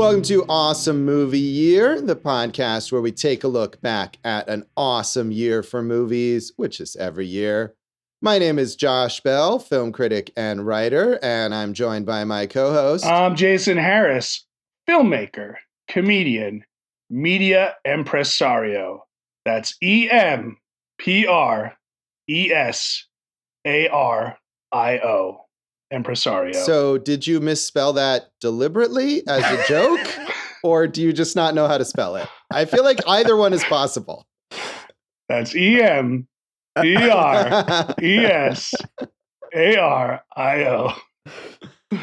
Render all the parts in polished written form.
Welcome to Awesome Movie Year, the podcast where we take a look back at an awesome year for movies, which is every year. My name is Josh Bell, film critic and writer, and I'm joined by my co-host. I'm Jason Harris, filmmaker, comedian, media impresario. That's EMPRESARIO. Impresario. So did you misspell that deliberately as a joke, or do you just not know how to spell it? I feel like either one is possible. That's EMPRESARIO.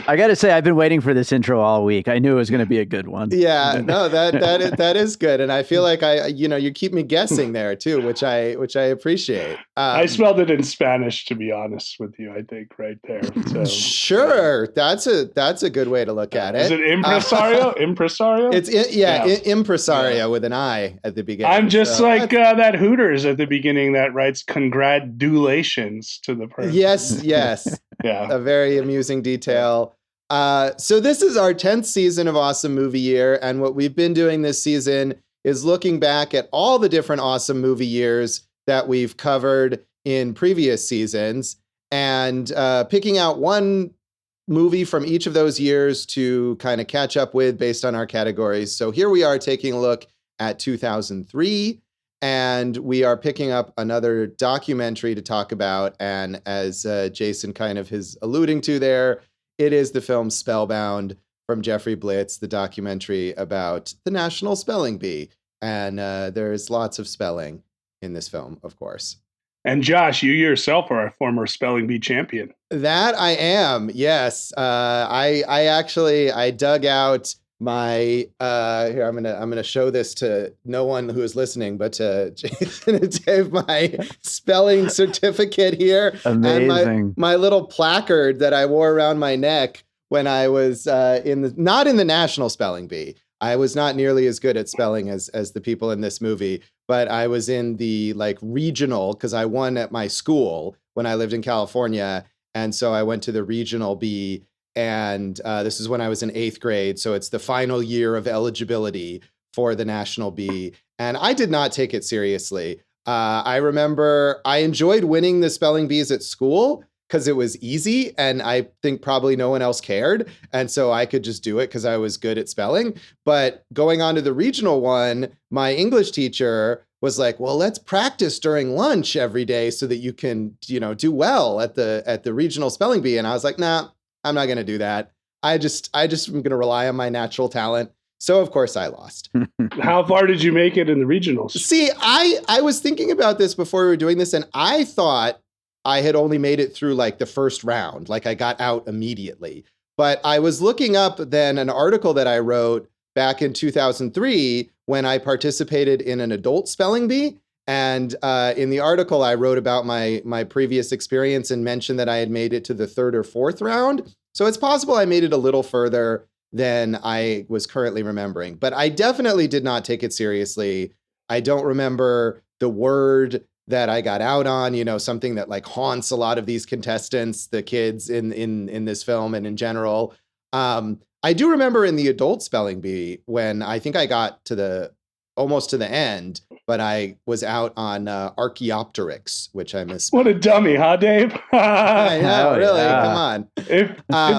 I got to say, I've been waiting for this intro all week. I knew it was going to be a good one. Yeah, no, that is good, and I feel like you keep me guessing there too, which I appreciate. I spelled it in Spanish, to be honest with you. I think right there. So, sure, that's a good way to look at it. Is it impresario? Impresario? It's impresario with an I at the beginning. I'm just like that Hooters at the beginning that writes congratulations to the person. Yes. Yeah, a very amusing detail. So this is our 10th season of Awesome Movie Year, and what we've been doing this season is looking back at all the different awesome movie years that we've covered in previous seasons and picking out one movie from each of those years to kind of catch up with based on our categories. So here we are taking a look at 2003, and we are picking up another documentary to talk about. And as Jason kind of is alluding to there, it is the film Spellbound from Jeffrey Blitz, the documentary about the National Spelling Bee. And there's lots of spelling in this film, of course. And Josh, you yourself are a former spelling bee champion. That I am, yes. I dug out my here. I'm gonna show this to no one who is listening, but to Jason and Dave, my spelling certificate here. Amazing. And my little placard that I wore around my neck when I was not in the National Spelling Bee. I was not nearly as good at spelling as the people in this movie, but I was in the regional, because I won at my school when I lived in California, and so I went to the regional bee. And this is when I was in 8th grade. So it's the final year of eligibility for the National Bee. And I did not take it seriously. I remember I enjoyed winning the spelling bees at school because it was easy. And I think probably no one else cared. And so I could just do it because I was good at spelling. But going on to the regional one, my English teacher was like, well, let's practice during lunch every day so that you can, do well at the regional spelling bee. And I was like, nah, I'm not going to do that. I just am going to rely on my natural talent. So of course I lost. How far did you make it in the regionals? See, I was thinking about this before we were doing this, and I thought I had only made it through the first round. I got out immediately. But I was looking up then an article that I wrote back in 2003 when I participated in an adult spelling bee. And in the article, I wrote about my previous experience and mentioned that I had made it to the 3rd or 4th round. So it's possible I made it a little further than I was currently remembering. But I definitely did not take it seriously. I don't remember the word that I got out on, something that haunts a lot of these contestants, the kids in this film and in general. I do remember in the adult spelling bee when I think I got to almost to the end, but I was out on Archaeopteryx, which I missed. What a dummy, huh, Dave? I know, really. Yeah. Come on. If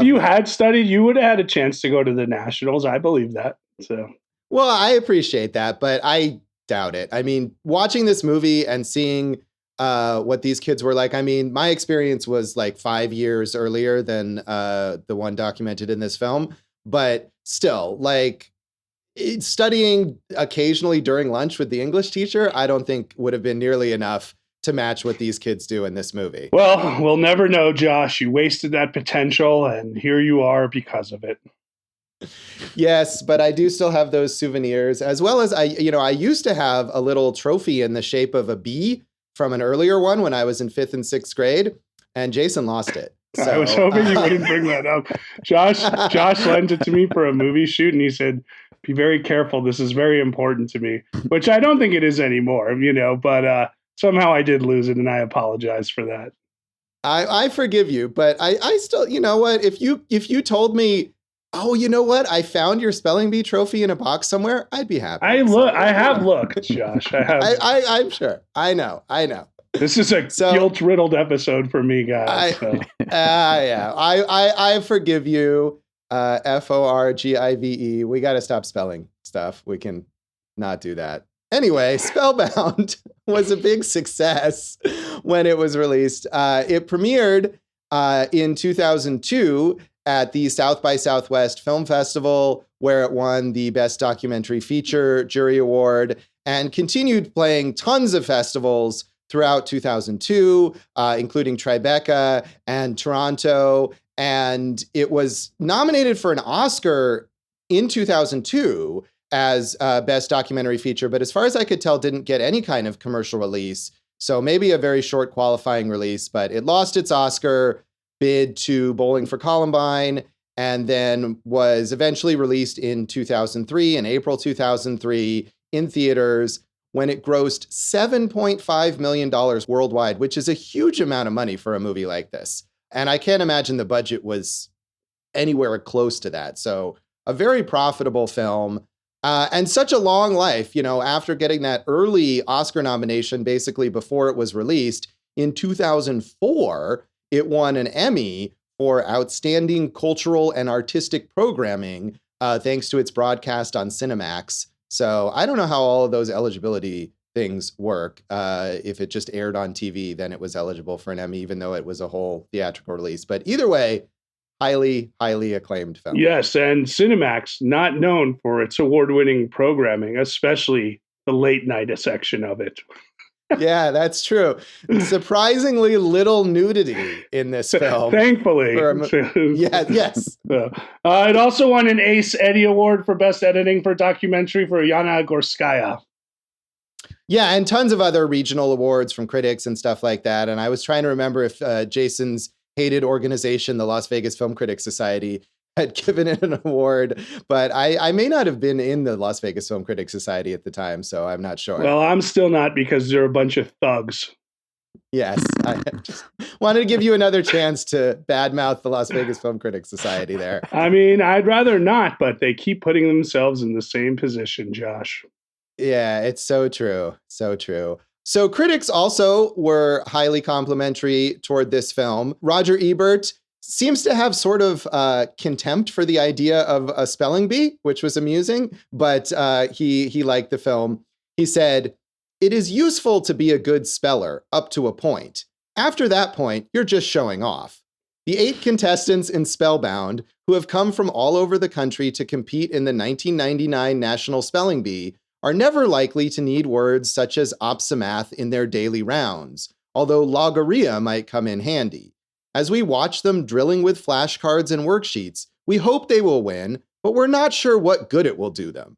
you had studied, you would have had a chance to go to the nationals. I believe that. So, well, I appreciate that, but I doubt it. I mean, watching this movie and seeing what these kids were like. I mean, my experience was 5 years earlier than the one documented in this film, but still, studying occasionally during lunch with the English teacher, I don't think would have been nearly enough to match what these kids do in this movie. Well, we'll never know, Josh. You wasted that potential, and here you are because of it. Yes, but I do still have those souvenirs, as well as I used to have a little trophy in the shape of a bee from an earlier one when I was in 5th and 6th grade, and Jason lost it. So, I was hoping you wouldn't bring that up. Josh lent it to me for a movie shoot, and he said, be very careful. This is very important to me, which I don't think it is anymore, but somehow I did lose it, and I apologize for that. I forgive you, but I still, you know what? If you told me Oh, you know what? I found your spelling bee trophy in a box somewhere. I'd be happy. I have looked, Josh. I have. I'm sure. I know. This is a guilt-riddled episode for me, guys. Yeah. I forgive you. Forgive. We got to stop spelling stuff. We can not do that. Anyway, Spellbound was a big success when it was released. It premiered in 2002 at the South by Southwest Film Festival, where it won the Best Documentary Feature Jury Award and continued playing tons of festivals throughout 2002, including Tribeca and Toronto. And it was nominated for an Oscar in 2002 as Best Documentary Feature, but as far as I could tell, didn't get any kind of commercial release. So maybe a very short qualifying release, but it lost its Oscar bid to Bowling for Columbine, and then was eventually released in 2003, in April 2003, in theaters, when it grossed $7.5 million worldwide, which is a huge amount of money for a movie like this. And I can't imagine the budget was anywhere close to that. So a very profitable film, and such a long life, after getting that early Oscar nomination, basically before it was released, in 2004, it won an Emmy for Outstanding Cultural and Artistic Programming, thanks to its broadcast on Cinemax. So I don't know how all of those eligibility things work. If it just aired on TV, then it was eligible for an Emmy, even though it was a whole theatrical release. But either way, highly, highly acclaimed film. Yes, and Cinemax, not known for its award-winning programming, especially the late night section of it. Yeah, that's true. Surprisingly little nudity in this film. Thankfully. Yes. It also won an Ace Eddie Award for Best Editing for Documentary for Yana Gorskaya. Yeah, and tons of other regional awards from critics and stuff like that. And I was trying to remember if Jason's hated organization, the Las Vegas Film Critics Society, had given it an award, but I may not have been in the Las Vegas Film Critics Society at the time, so I'm not sure. Well, I'm still not, because they're a bunch of thugs. Yes, I just wanted to give you another chance to badmouth the Las Vegas Film Critics Society there. I mean, I'd rather not, but they keep putting themselves in the same position, Josh. Yeah, it's so true. So true. So critics also were highly complimentary toward this film. Roger Ebert seems to have sort of contempt for the idea of a spelling bee, which was amusing, but he liked the film. He said, "It is useful to be a good speller up to a point. After that point, you're just showing off. The 8 contestants in Spellbound, who have come from all over the country to compete in the 1999 National Spelling Bee, are never likely to need words such as opsimath in their daily rounds, although logaria might come in handy. As we watch them drilling with flashcards and worksheets, we hope they will win, but we're not sure what good it will do them.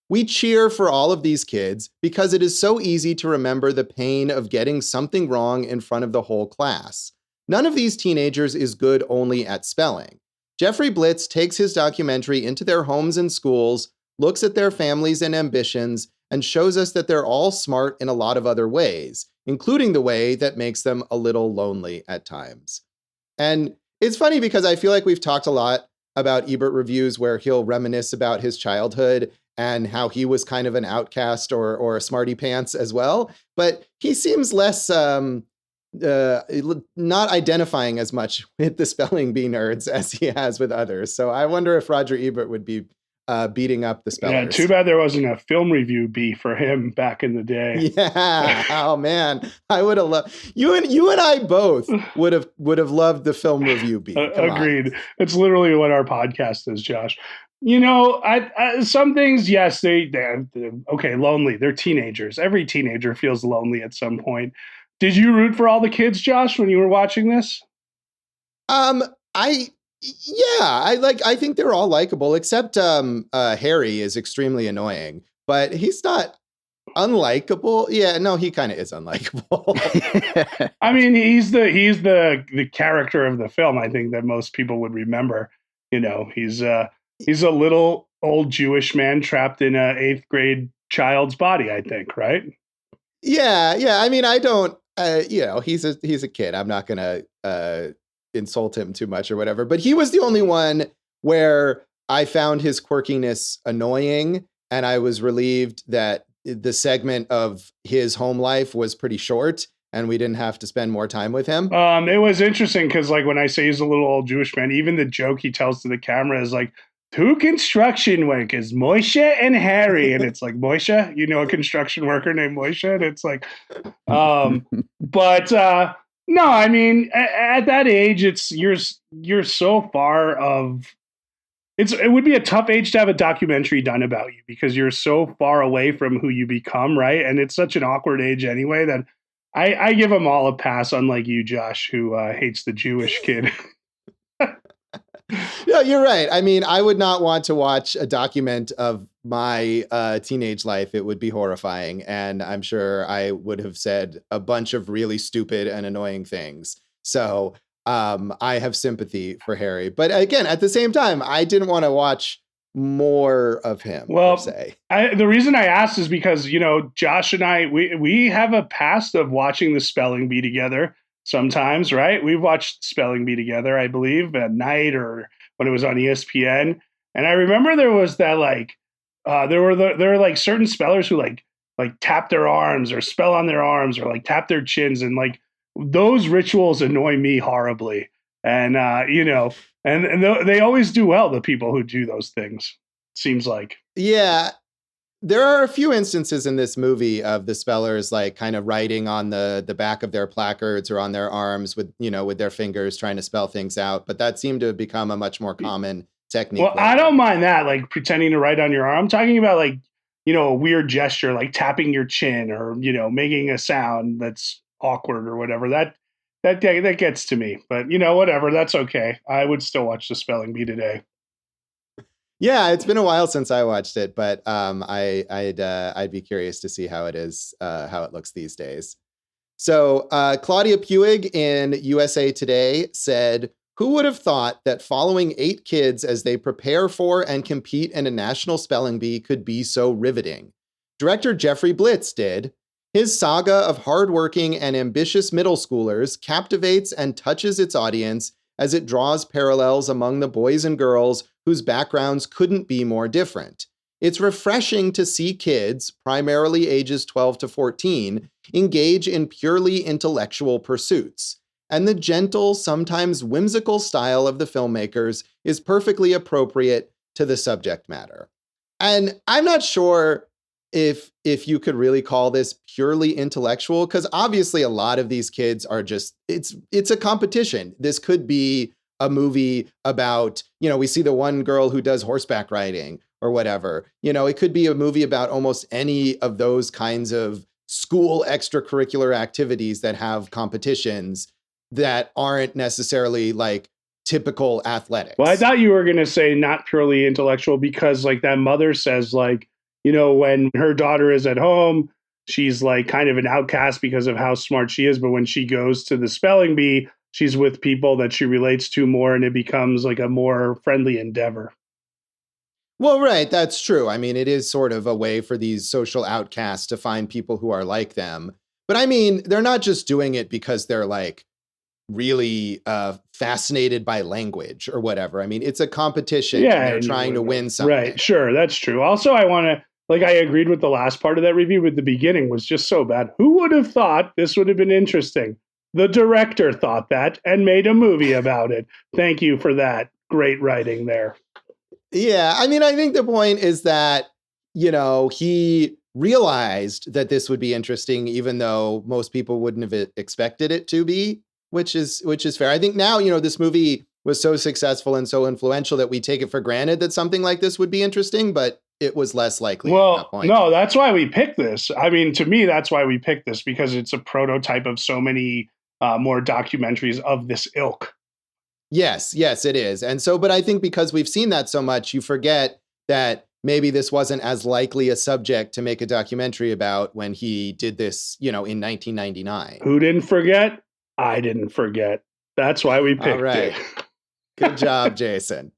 We cheer for all of these kids because it is so easy to remember the pain of getting something wrong in front of the whole class. None of these teenagers is good only at spelling. Jeffrey Blitz takes his documentary into their homes and schools, looks at their families and ambitions, and shows us that they're all smart in a lot of other ways, including the way that makes them a little lonely at times." And it's funny because I feel like we've talked a lot about Ebert reviews where he'll reminisce about his childhood and how he was kind of an outcast or a smarty pants as well. But he seems less not identifying as much with the spelling bee nerds as he has with others. So I wonder if Roger Ebert would be beating up the spellers. Yeah, too bad there wasn't a film review bee for him back in the day. Yeah. Oh man, I would have loved you and I both would have loved the film review bee. Agreed. It's literally what our podcast is, Josh. I some things, yes, they're okay. Lonely. They're teenagers. Every teenager feels lonely at some point. Did you root for all the kids, Josh, when you were watching this? I think they're all likable, except Harry is extremely annoying, but he's not unlikable. Yeah, no, he kind of is unlikable. I mean, he's the character of the film, I think, that most people would remember. He's a little old Jewish man trapped in a 8th grade child's body, I think, right? Yeah. I mean, I don't, he's a kid. I'm not gonna insult him too much or whatever, but he was the only one where I found his quirkiness annoying, and I was relieved that the segment of his home life was pretty short and we didn't have to spend more time with him. It was interesting because, like, when I say he's a little old Jewish man, even the joke he tells to the camera is like, two construction workers, Moshe and Harry. And it's like, Moshe, you know, a construction worker named Moshe? And it's like, no, I mean, at that age, you're so far of, it would be a tough age to have a documentary done about you because you're so far away from who you become, right? And it's such an awkward age anyway that I give them all a pass, unlike you, Josh, who hates the Jewish kid. No, you're right. I mean, I would not want to watch a document of my teenage life. It would be horrifying. And I'm sure I would have said a bunch of really stupid and annoying things. So I have sympathy for Harry. But again, at the same time, I didn't want to watch more of him, per se. The reason I asked is because, you know, Josh and I, we have a past of watching the spelling bee together. Sometimes, right? We've watched Spelling Bee together, I believe, at night or when it was on ESPN. And I remember there was that there were like certain spellers who like tap their arms or spell on their arms or like tap their chins, and like those rituals annoy me horribly. And you know, and they always do well, the people who do those things. Seems like. Yeah. There are a few instances in this movie of the spellers like kind of writing on the back of their placards or on their arms with, you know, with their fingers trying to spell things out. But that seemed to have become a much more common technique. Well, I don't mind that, like pretending to write on your arm. I'm talking about like, you know, a weird gesture like tapping your chin or, you know, making a sound that's awkward or whatever. That gets to me. But, you know, whatever. That's okay. I would still watch the Spelling Bee today. Yeah, it's been a while since I watched it, but I'd be curious to see how it is, how it looks these days. So Claudia Puig in USA Today said, "Who would have thought that following 8 kids as they prepare for and compete in a national spelling bee could be so riveting? Director Jeffrey Blitz did. His saga of hardworking and ambitious middle schoolers captivates and touches its audience as it draws parallels among the boys and girls whose backgrounds couldn't be more different. It's refreshing to see kids, primarily ages 12 to 14, engage in purely intellectual pursuits. And the gentle, sometimes whimsical style of the filmmakers is perfectly appropriate to the subject matter." And I'm not sure if you could really call this purely intellectual, because obviously a lot of these kids are just, it's a competition. This could be a movie about, you know, we see the one girl who does horseback riding or whatever. You know, it could be a movie about almost any of those kinds of school extracurricular activities that have competitions that aren't necessarily like typical athletics. Well, I thought you were going to say not purely intellectual because like that mother says, like, you know, when her daughter is at home, she's like kind of an outcast because of how smart she is. But when she goes to the spelling bee, she's with people that she relates to more, and it becomes like a more friendly endeavor. Well, right. That's true. I mean, it is sort of a way for these social outcasts to find people who are like them. But I mean, they're not just doing it because they're like really fascinated by language or whatever. I mean, it's a competition. Yeah, and they're trying to win something. Right. Sure. That's true. Also, I want to, like, I agreed with the last part of that review, but the beginning was just so bad. Who would have thought this would have been interesting? The director thought that and made a movie about it. Thank you for that. Great writing there. Yeah. I mean, I think the point is that, you know, he realized that this would be interesting, even though most people wouldn't have expected it to be, which is fair. I think now, you know, this movie was so successful and so influential that we take it for granted that something like this would be interesting, but it was less likely at that point. No, that's why we picked this. I mean, to me, that's why we picked this, because it's a prototype of so many more documentaries of this ilk. Yes, it is. And so, but I think because we've seen that so much, you forget that maybe this wasn't as likely a subject to make a documentary about when he did this, you know, in 1999. Who didn't forget? I didn't forget. That's why we picked it. Good job, Jason.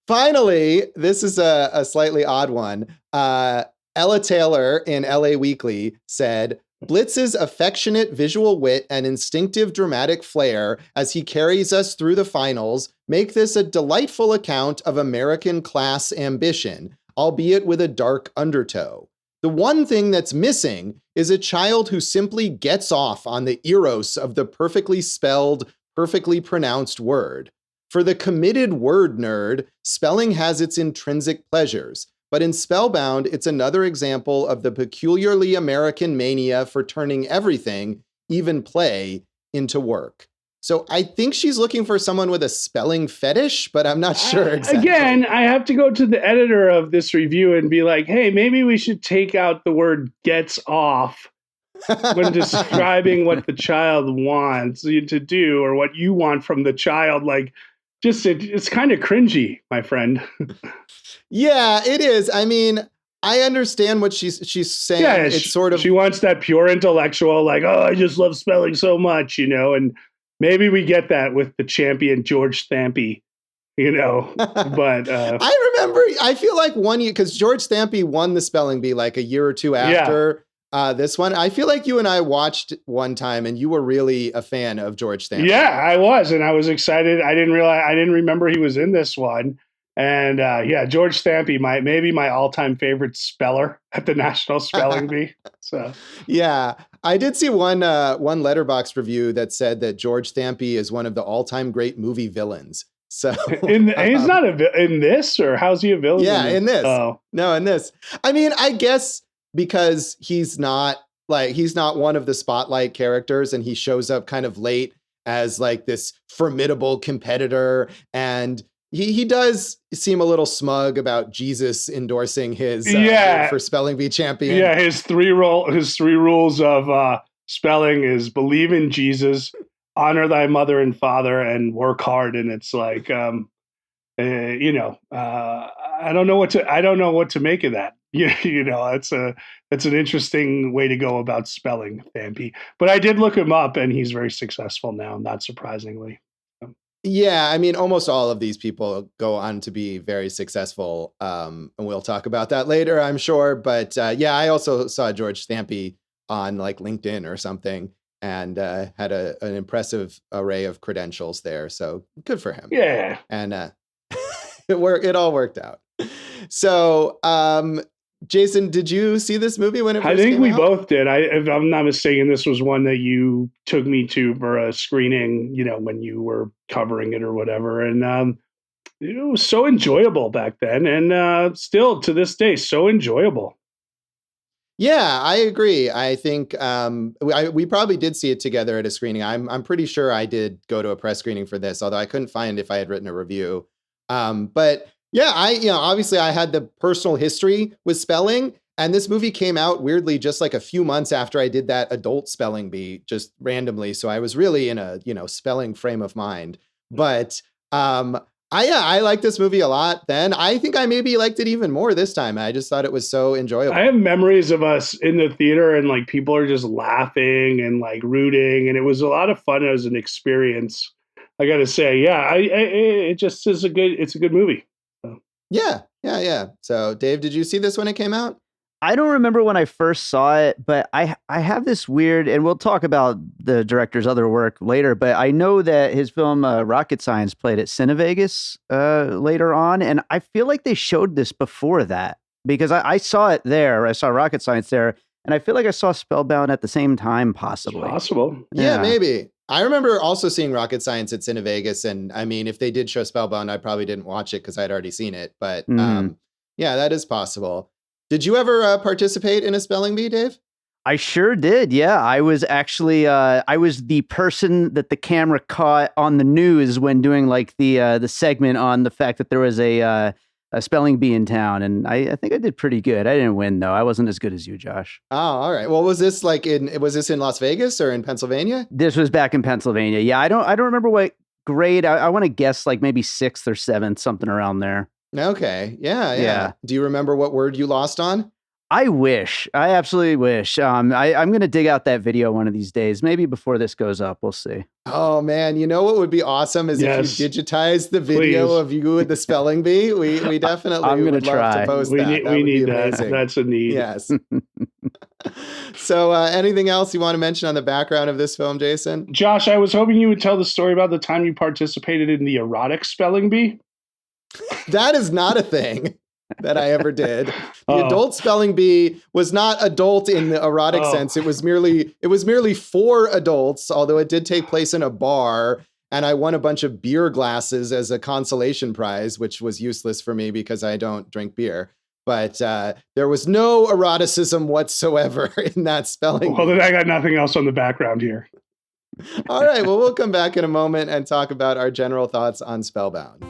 Finally, this is a slightly odd one. Ella Taylor in LA Weekly said, Blitz's affectionate visual wit and instinctive dramatic flair as he carries us through the finals make this a delightful account of American class ambition, albeit with a dark undertow. The one thing that's missing is a child who simply gets off on the eros of the perfectly spelled, perfectly pronounced word. For the committed word nerd, spelling has its intrinsic pleasures. But in Spellbound, it's another example of the peculiarly American mania for turning everything, even play, into work. So I think she's looking for someone with a spelling fetish, but I'm not sure exactly. Again, I have to go to the editor of this review and be like, hey, maybe we should take out the word gets off when describing what the child wants you to do or what you want from the child. Like, it's kind of cringy, my friend. Yeah, it is. I mean, I understand what she's saying. Yeah, it's sort of, she wants that pure intellectual, like, oh, I just love spelling so much, and maybe we get that with the champion George Stampy, but I feel like 1 year, because George Stampy won the spelling bee like a year or two after this one. I feel like you and I watched one time and you were really a fan of George Stampy. Yeah, I was. And I was excited. I didn't remember he was in this one. And George Stampy, maybe my all-time favorite speller at the National Spelling Bee. So yeah, I did see one Letterboxd review that said that George Stampy is one of the all-time great movie villains. So he's not in this, or how's he a villain? Yeah, in this. Oh. No, in this. I mean, I guess because he's not one of the spotlight characters, and he shows up kind of late as like this formidable competitor, and he does seem a little smug about Jesus endorsing his for spelling bee champion. Yeah, his three rules of spelling is believe in Jesus, honor thy mother and father, and work hard. And it's like, I don't know what to make of that. It's an interesting way to go about spelling, Stampy. But I did look him up, and he's very successful now, not surprisingly. Yeah, I mean, almost all of these people go on to be very successful, and we'll talk about that later, I'm sure. But I also saw George Stampy on like LinkedIn or something, and had an impressive array of credentials there. So good for him. Yeah, and it all worked out. So, Jason, did you see this movie when it first came out? I think we both did. If I'm not mistaken, this was one that you took me to for a screening, when you were covering it or whatever. And it was so enjoyable back then, and still to this day, so enjoyable. Yeah, I agree. I think we probably did see it together at a screening. I'm pretty sure I did go to a press screening for this, although I couldn't find if I had written a review. But yeah, obviously I had the personal history with spelling, and this movie came out weirdly just like a few months after I did that adult spelling bee, just randomly. So I was really in a, spelling frame of mind. But I liked this movie a lot then. I think I maybe liked it even more this time. I just thought it was so enjoyable. I have memories of us in the theater, and like people are just laughing and like rooting, and it was a lot of fun as an experience. I got to say, it just is a good movie. So. Yeah. So, Dave, did you see this when it came out? I don't remember when I first saw it, but I have this weird, and we'll talk about the director's other work later, but I know that his film Rocket Science played at Cinevegas later on, and I feel like they showed this before that, because I saw it there. I saw Rocket Science there, and I feel like I saw Spellbound at the same time, possibly. It's possible. Yeah, maybe. I remember also seeing Rocket Science at Cinevegas, and I mean, if they did show Spellbound, I probably didn't watch it because I'd already seen it. But yeah, that is possible. Did you ever participate in a spelling bee, Dave? I sure did. Yeah, I was actually I was the person that the camera caught on the news when doing like the segment on the fact that there was a spelling bee in town, and I think I did pretty good. I didn't win though. I wasn't as good as you, Josh. Oh, all right. Well, was this in Las Vegas or in Pennsylvania? This was back in Pennsylvania. Yeah, I don't remember what grade. I want to guess like maybe 6th or 7th, something around there. Okay. Yeah. Do you remember what word you lost on? I wish. I absolutely wish. I'm going to dig out that video one of these days. Maybe before this goes up. We'll see. Oh, man. You know what would be awesome is if you digitize the video of you with the spelling bee. We definitely I'm would gonna love try. to post that. We need that. That's a need. Yes. So anything else you want to mention on the background of this film, Jason? Josh, I was hoping you would tell the story about the time you participated in the erotic spelling bee. That is not a thing that I ever did. The adult spelling bee was not adult in the erotic sense. It was merely for adults, although it did take place in a bar. And I won a bunch of beer glasses as a consolation prize, which was useless for me because I don't drink beer. But there was no eroticism whatsoever in that spelling bee. Well, then I got nothing else on the background here. All right. Well, we'll come back in a moment and talk about our general thoughts on Spellbound.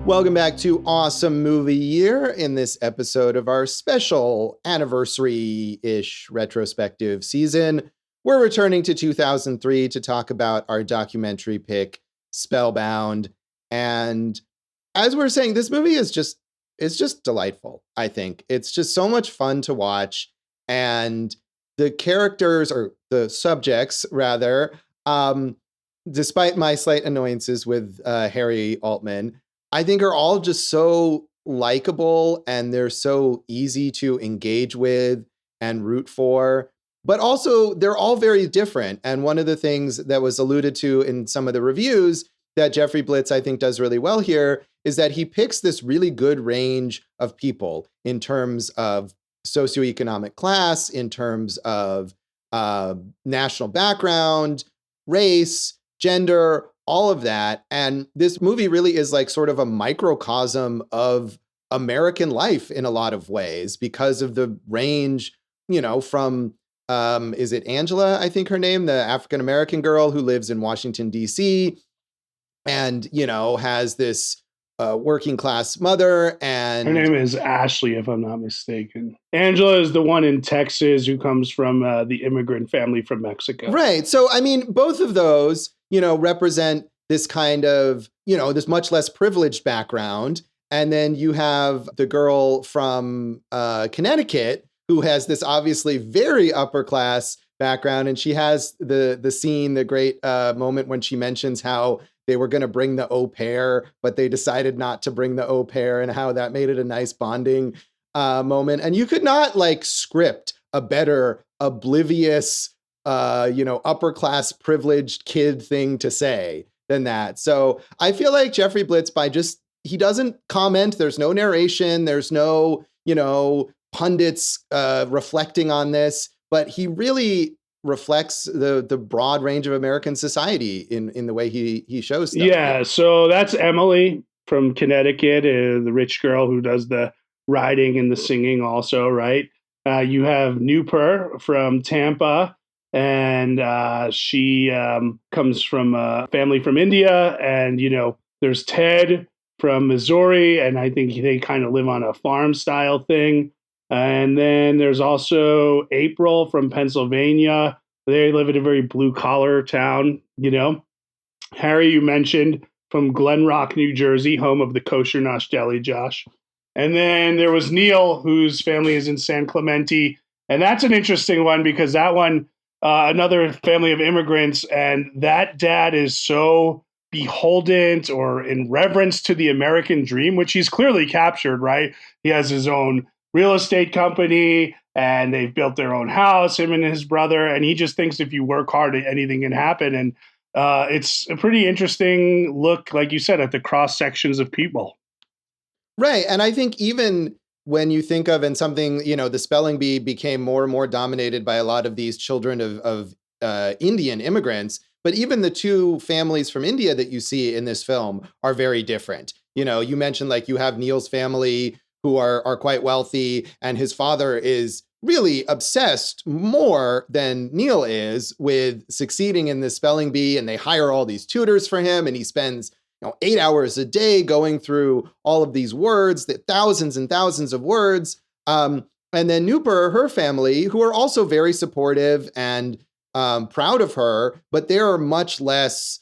Welcome back to Awesome Movie Year in this episode of our special anniversary-ish retrospective season. We're returning to 2003 to talk about our documentary pick, Spellbound. And as we're saying, this movie is just delightful, I think. It's just so much fun to watch. And the characters, or the subjects rather, despite my slight annoyances with Harry Altman, I think are all just so likable, and they're so easy to engage with and root for. But also, they're all very different. And one of the things that was alluded to in some of the reviews that Jeffrey Blitz, I think, does really well here is that he picks this really good range of people in terms of socioeconomic class, in terms of national background, race, gender, all of that. And this movie really is like sort of a microcosm of American life in a lot of ways because of the range, from, is it Angela, I think her name, the African-American girl who lives in Washington, D.C. and, has this working class mother. And her name is Ashley, if I'm not mistaken. Angela is the one in Texas who comes from the immigrant family from Mexico. Right. So, I mean, both of those, represent this kind of, this much less privileged background. And then you have the girl from Connecticut who has this obviously very upper class background. And she has the scene, the great moment when she mentions how they were going to bring the au pair, but they decided not to bring the au pair, and how that made it a nice bonding moment. And you could not script a better oblivious, upper class privileged kid thing to say than that. So I feel like Jeffrey Blitz, he doesn't comment. There's no narration. There's no, pundits reflecting on this, but he really reflects the broad range of American society in the way he shows stuff. Yeah. So that's Emily from Connecticut, the rich girl who does the writing and the singing also, right? You have Newper from Tampa, and she comes from a family from India. And, there's Ted from Missouri, and I think they kind of live on a farm style thing. And then there's also April from Pennsylvania. They live in a very blue collar town, Harry, you mentioned, from Glen Rock, New Jersey, home of the kosher Nosh Deli, Josh. And then there was Neil, whose family is in San Clemente. And that's an interesting one because that one, another family of immigrants, and that dad is so beholden or in reverence to the American dream, which he's clearly captured, right? He has his own real estate company, and they've built their own house, him and his brother. And he just thinks if you work hard, anything can happen. And it's a pretty interesting look, like you said, at the cross sections of people. Right. And I think even when you think of, and something, the spelling bee became more and more dominated by a lot of these children of Indian immigrants, but even the two families from India that you see in this film are very different. You mentioned you have Neil's family who are quite wealthy, and his father is really obsessed more than Neil is with succeeding in the spelling bee, and they hire all these tutors for him, and he spends 8 hours a day going through all of these words, thousands and thousands of words. And then Newper, her family, who are also very supportive and proud of her, but they're much less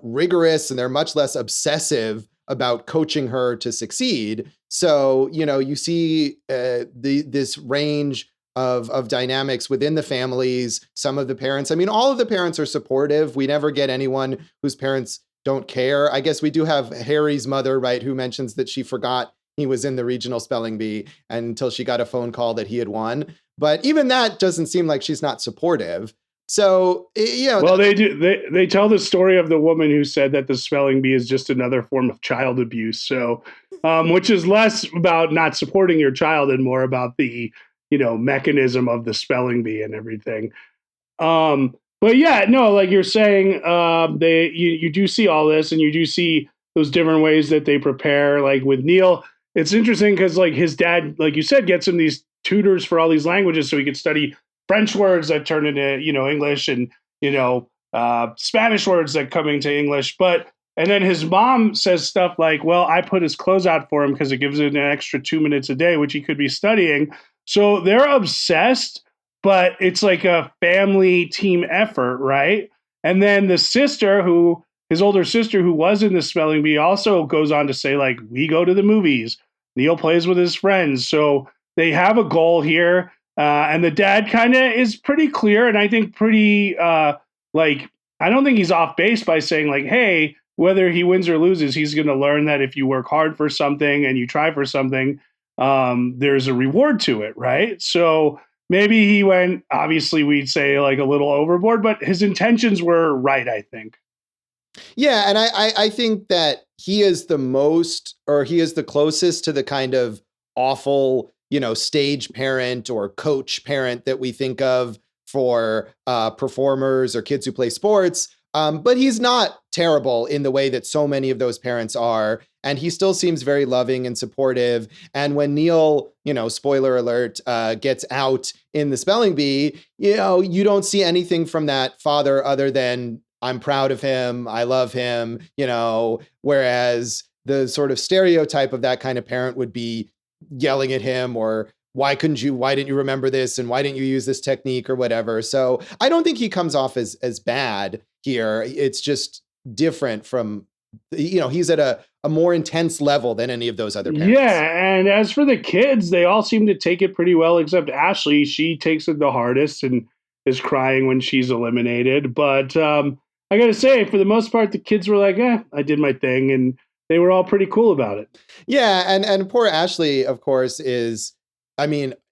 rigorous, and they're much less obsessive about coaching her to succeed. So, you see this range of dynamics within the families. Some of the parents, all of the parents are supportive. We never get anyone whose parents don't care. I guess we do have Harry's mother, right, who mentions that she forgot he was in the regional spelling bee until she got a phone call that he had won. But even that doesn't seem like she's not supportive. So, well, they do. They tell the story of the woman who said that the spelling bee is just another form of child abuse. So, which is less about not supporting your child and more about the, mechanism of the spelling bee and everything. But yeah, no, like you're saying, you do see all this, and you do see those different ways that they prepare. Like with Neil, it's interesting because like his dad, like you said, gets him these tutors for all these languages so he could study French words that turn into, English, and, Spanish words that come into English. And then his mom says stuff like, well, I put his clothes out for him because it gives him an extra 2 minutes a day, which he could be studying. So they're obsessed, but it's like a family team effort, right? And then the sister his older sister who was in the spelling bee also goes on to say, like, we go to the movies. Neil plays with his friends. So they have a goal here. And the dad kind of is pretty clear, and I think pretty, I don't think he's off base by saying, like, hey, whether he wins or loses, he's going to learn that if you work hard for something and you try for something, there's a reward to it, right? So maybe he went, obviously, we'd say, like, a little overboard, but his intentions were right, I think. Yeah, and I think that he is the closest to the kind of awful, stage parent or coach parent that we think of for performers or kids who play sports. But he's not terrible in the way that so many of those parents are. And he still seems very loving and supportive. And when Neil, spoiler alert, gets out in the spelling bee, you don't see anything from that father other than, I'm proud of him, I love him, whereas the sort of stereotype of that kind of parent would be yelling at him, or why didn't you remember this, and why didn't you use this technique or whatever. So I don't think he comes off as bad here. It's just different from, he's at a more intense level than any of those other parents. Yeah, and as for the kids, they all seem to take it pretty well, except Ashley. She takes it the hardest and is crying when she's eliminated. But I gotta say, for the most part, the kids were like, I did my thing, and they were all pretty cool about it. Yeah, and poor Ashley, of course, is,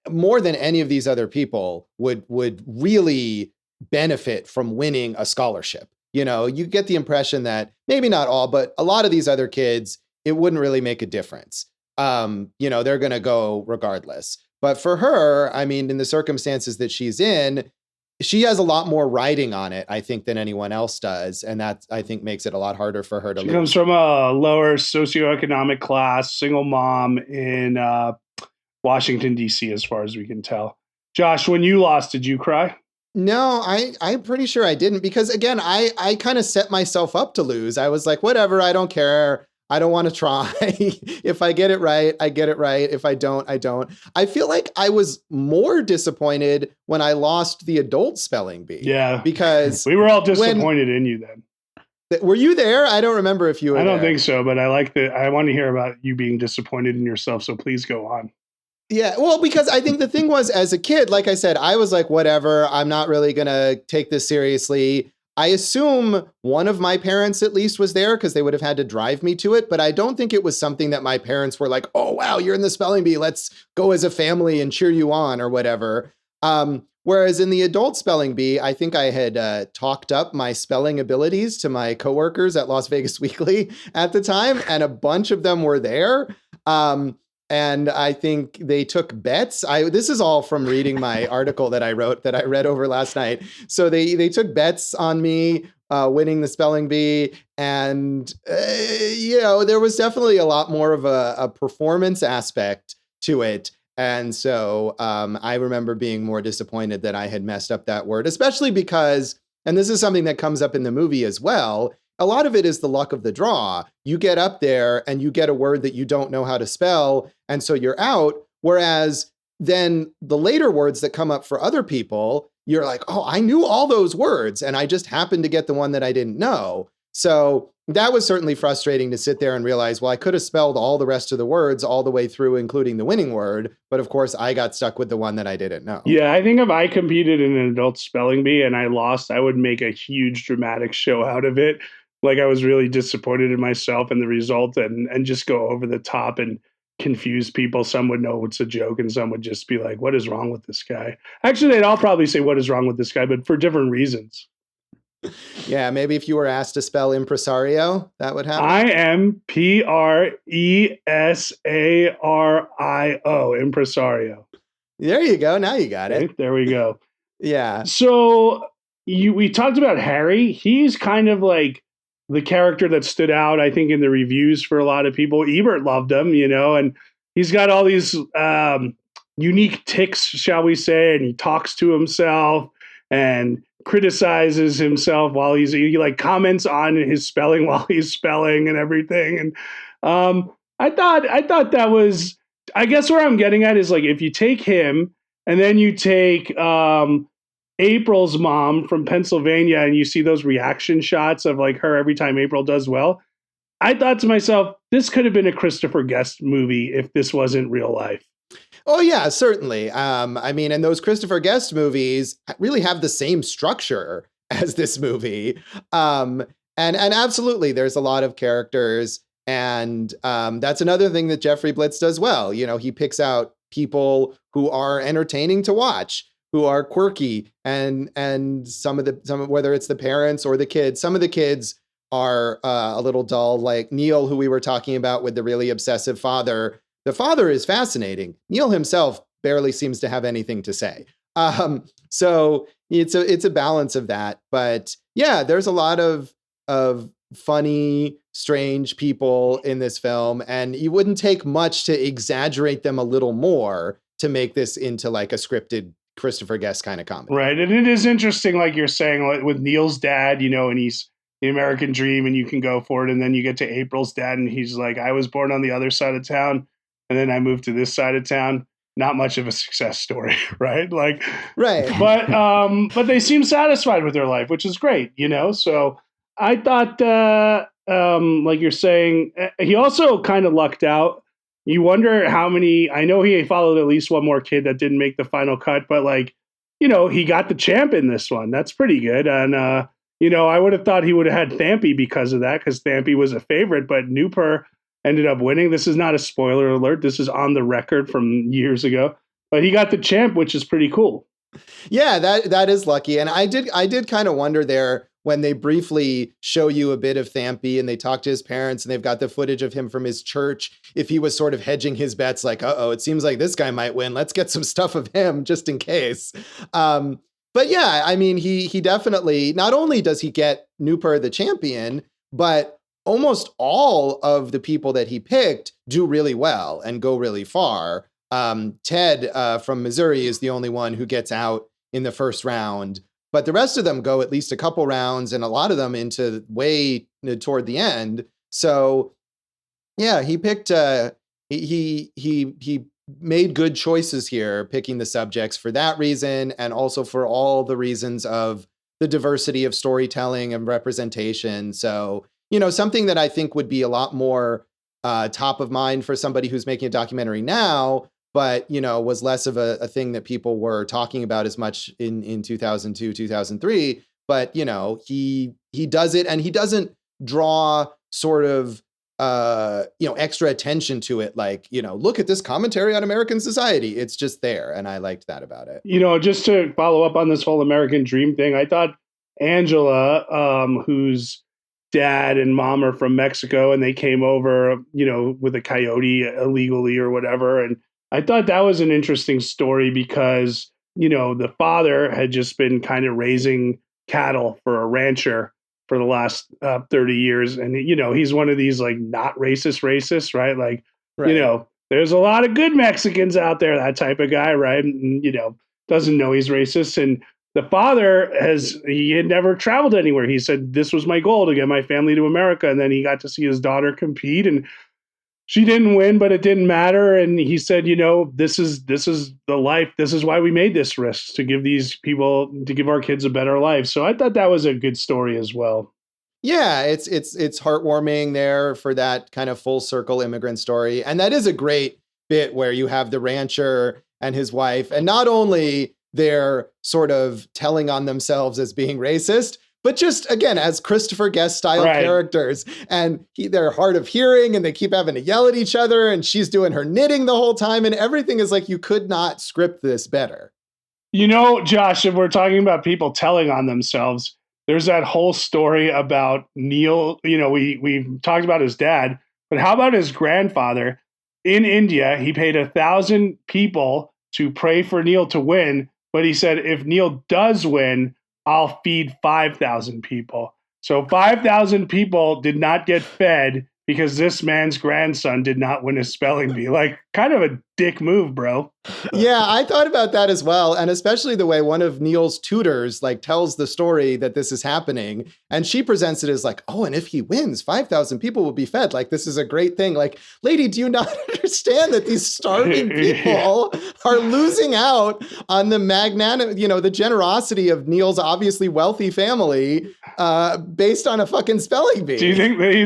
more than any of these other people would really benefit from winning a scholarship. You get the impression that maybe not all, but a lot of these other kids, it wouldn't really make a difference. They're going to go regardless. But for her, in the circumstances that she's in, she has a lot more riding on it, I think, than anyone else does. And that, I think, makes it a lot harder for her to lose. She comes from a lower socioeconomic class, single mom in Washington, D.C., as far as we can tell. Josh, when you lost, did you cry? No, I'm pretty sure I didn't, because, again, I kind of set myself up to lose. I was like, whatever, I don't care. I don't want to try. If I get it right, I get it right. If I don't, I don't. I feel like I was more disappointed when I lost the adult spelling bee. Yeah. Because we were all disappointed in you then. Were you there? I don't remember if you were there. I don't think so, but I want to hear about you being disappointed in yourself. So please go on. Yeah, well, because I think the thing was, as a kid, like I said, I was like, whatever, I'm not really going to take this seriously. I assume one of my parents at least was there because they would have had to drive me to it. But I don't think it was something that my parents were like, oh, wow, you're in the spelling bee. Let's go as a family and cheer you on or whatever. Whereas in the adult spelling bee, I think I had talked up my spelling abilities to my coworkers at Las Vegas Weekly at the time. And a bunch of them were there. And I think they took bets. This is all from reading my article that I wrote that I read over last night. So they took bets on me winning the spelling bee. And, there was definitely a lot more of a performance aspect to it. And so I remember being more disappointed that I had messed up that word, especially because, and this is something that comes up in the movie as well, a lot of it is the luck of the draw. You get up there and you get a word that you don't know how to spell, and so you're out. Whereas then the later words that come up for other people, you're like, oh, I knew all those words, and I just happened to get the one that I didn't know. So that was certainly frustrating to sit there and realize, well, I could have spelled all the rest of the words all the way through, including the winning word. But of course, I got stuck with the one that I didn't know. Yeah, I think if I competed in an adult spelling bee and I lost, I would make a huge dramatic show out of it. like I was really disappointed in myself and the result, and just go over the top and confuse people. Some would know it's a joke, and some would just be like, "What is wrong with this guy?" Actually, they'd all probably say, "What is wrong with this guy?" but for different reasons. Yeah, maybe if you were asked to spell impresario, that would happen. Impresario, impresario. There you go. Now you got it. Okay, there we go. Yeah. So we talked about Harry. He's kind of like the character that stood out, I think, in the reviews for a lot of people. Ebert loved him, and he's got all these unique tics, shall we say, and he talks to himself and criticizes himself while he like comments on his spelling while he's spelling and everything. And I thought that was, I guess where I'm getting at is like, if you take him and then you take April's mom from Pennsylvania and you see those reaction shots of like her every time April does well, I thought to myself, this could have been a Christopher Guest movie if this wasn't real life. Oh yeah, certainly. I mean, and those Christopher Guest movies really have the same structure as this movie. And absolutely, there's a lot of characters, and that's another thing that Jeffrey Blitz does well. He picks out people who are entertaining to watch, who are quirky, and some whether it's the parents or the kids. Some of the kids are a little dull, like Neil, who we were talking about with the really obsessive father. The father is fascinating. Neil himself barely seems to have anything to say. So it's a balance of that. But yeah, there's a lot of funny, strange people in this film, and you wouldn't take much to exaggerate them a little more to make this into like a scripted Christopher Guest kind of comedy. Right. And it is interesting, like you're saying, like with Neil's dad, and he's the American dream and you can go for it. And then you get to April's dad and he's like, I was born on the other side of town and then I moved to this side of town. Not much of a success story, right? Like, right. But they seem satisfied with their life, which is great, So I thought, like you're saying, he also kind of lucked out. You wonder how many. I know he followed at least one more kid that didn't make the final cut, but he got the champ in this one. That's pretty good. And I would have thought he would have had Thampy because of that, because Thampy was a favorite, but Nooper ended up winning. This is not a spoiler alert. This is on the record from years ago, but he got the champ, which is pretty cool. Yeah, that is lucky. And I did kind of wonder there when they briefly show you a bit of Thampy and they talk to his parents and they've got the footage of him from his church, if he was sort of hedging his bets, like, it seems like this guy might win. Let's get some stuff of him just in case. But yeah, I mean, he definitely, not only does he get Nooper the champion, but almost all of the people that he picked do really well and go really far. Ted from Missouri is the only one who gets out in the first round, but the rest of them go at least a couple rounds and a lot of them into way toward the end. So yeah, he picked, he made good choices here, picking the subjects for that reason. And also for all the reasons of the diversity of storytelling and representation. So, something that I think would be a lot more top of mind for somebody who's making a documentary now, but, was less of a thing that people were talking about as much in 2002, 2003. But, he does it, and he doesn't draw sort of, extra attention to it. Like, look at this commentary on American society. It's just there. And I liked that about it. Just to follow up on this whole American dream thing, I thought Angela, who's dad and mom are from Mexico and they came over, with a coyote illegally or whatever. And I thought that was an interesting story because, the father had just been kind of raising cattle for a rancher for the last 30 years. And, he's one of these like not racist, right? Like, right. There's a lot of good Mexicans out there, that type of guy, right? And, doesn't know he's racist. And the father he had never traveled anywhere. He said, this was my goal, to get my family to America. And then he got to see his daughter compete and she didn't win, but it didn't matter. And he said, this is the life. This is why we made this risk, to give our kids a better life. So I thought that was a good story as well. Yeah, it's heartwarming there for that kind of full circle immigrant story. And that is a great bit where you have the rancher and his wife, and not only they're sort of telling on themselves as being racist, but just again as Christopher Guest style Right. characters, and they're hard of hearing, and they keep having to yell at each other, and she's doing her knitting the whole time, and everything is like, you could not script this better. You know, Josh, if we're talking about people telling on themselves, there's that whole story about Neil. You know, we talked about his dad, but how about his grandfather? In India, he paid 1,000 people to pray for Neil to win, but he said, if Neil does win, I'll feed 5,000 people. So 5,000 people did not get fed because this man's grandson did not win a spelling bee. Like, kind of a dick move, bro. Yeah, I thought about that as well. And especially the way one of Neil's tutors like tells the story that this is happening. And she presents it as like, oh, and if he wins, 5,000 people will be fed. Like, this is a great thing. Like, lady, do you not understand that these starving people are losing out on the the generosity of Neil's obviously wealthy family based on a fucking spelling bee? Do you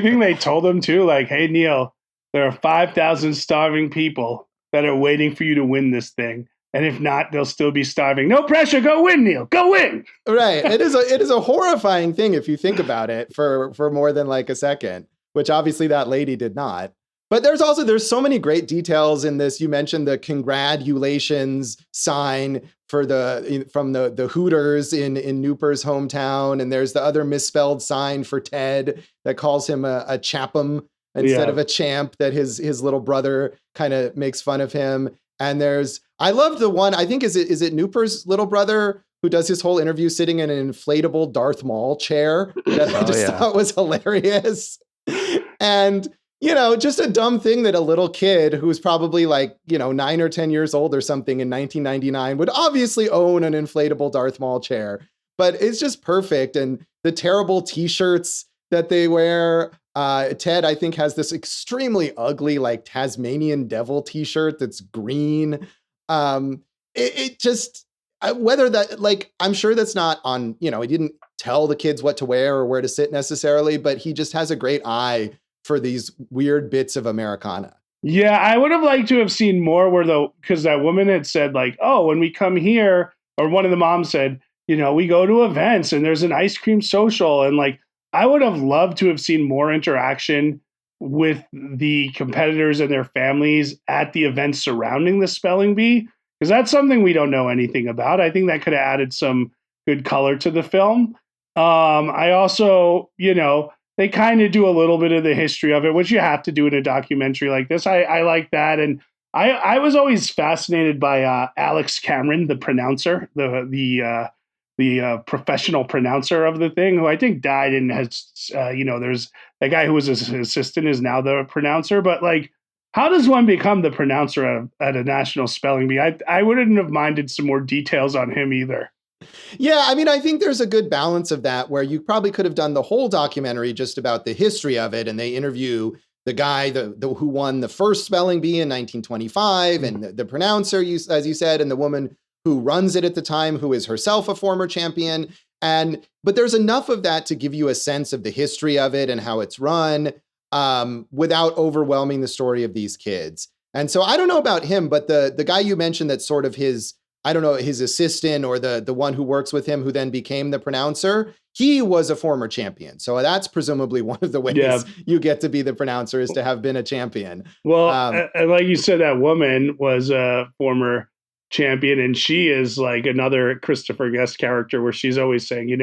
think they told him too? Like, hey, Neil, there are 5,000 starving people that are waiting for you to win this thing. And if not, they'll still be starving. No pressure. Go win, Neil. Go win. Right. It is a horrifying thing if you think about it for more than like a second, which obviously that lady did not. But there's so many great details in this. You mentioned the congratulations sign from the Hooters in Nooper's hometown. And there's the other misspelled sign for Ted that calls him a Chapham instead of a champ, that his little brother kind of makes fun of him. And I love the one, I think, is it Nooper's little brother who does his whole interview sitting in an inflatable Darth Maul chair that I just thought was hilarious. And, just a dumb thing that a little kid who's probably like, 9 or 10 years old or something in 1999 would obviously own an inflatable Darth Maul chair, but it's just perfect. And the terrible t-shirts that they wear. Ted, I think, has this extremely ugly, like Tasmanian devil t-shirt that's green. It just, whether that, like, I'm sure that's not on, he didn't tell the kids what to wear or where to sit necessarily, but he just has a great eye for these weird bits of Americana. Yeah, I would have liked to have seen more because that woman had said like, oh, when we come here, or one of the moms said, we go to events and there's an ice cream social, and like, I would have loved to have seen more interaction with the competitors and their families at the events surrounding the spelling bee, because that's something we don't know anything about. I think that could have added some good color to the film. I also, they kind of do a little bit of the history of it, which you have to do in a documentary like this. I like that. And I was always fascinated by Alex Cameron, the pronouncer, the professional pronouncer of the thing, who I think died and has, there's that guy who was his assistant is now the pronouncer. But like, how does one become the pronouncer at a national spelling bee? I wouldn't have minded some more details on him either. Yeah, I mean, I think there's a good balance of that where you probably could have done the whole documentary just about the history of it. And they interview the guy who won the first spelling bee in 1925 and the pronouncer, as you said, and the woman who runs it at the time, who is herself a former champion. But there's enough of that to give you a sense of the history of it and how it's run without overwhelming the story of these kids. And so I don't know about him, but the guy you mentioned that's sort of his assistant or the one who works with him who then became the pronouncer, he was a former champion. So that's presumably one of the ways you get to be the pronouncer is to have been a champion. Well, like you said, that woman was a former champion, and she is like another Christopher Guest character where she's always saying,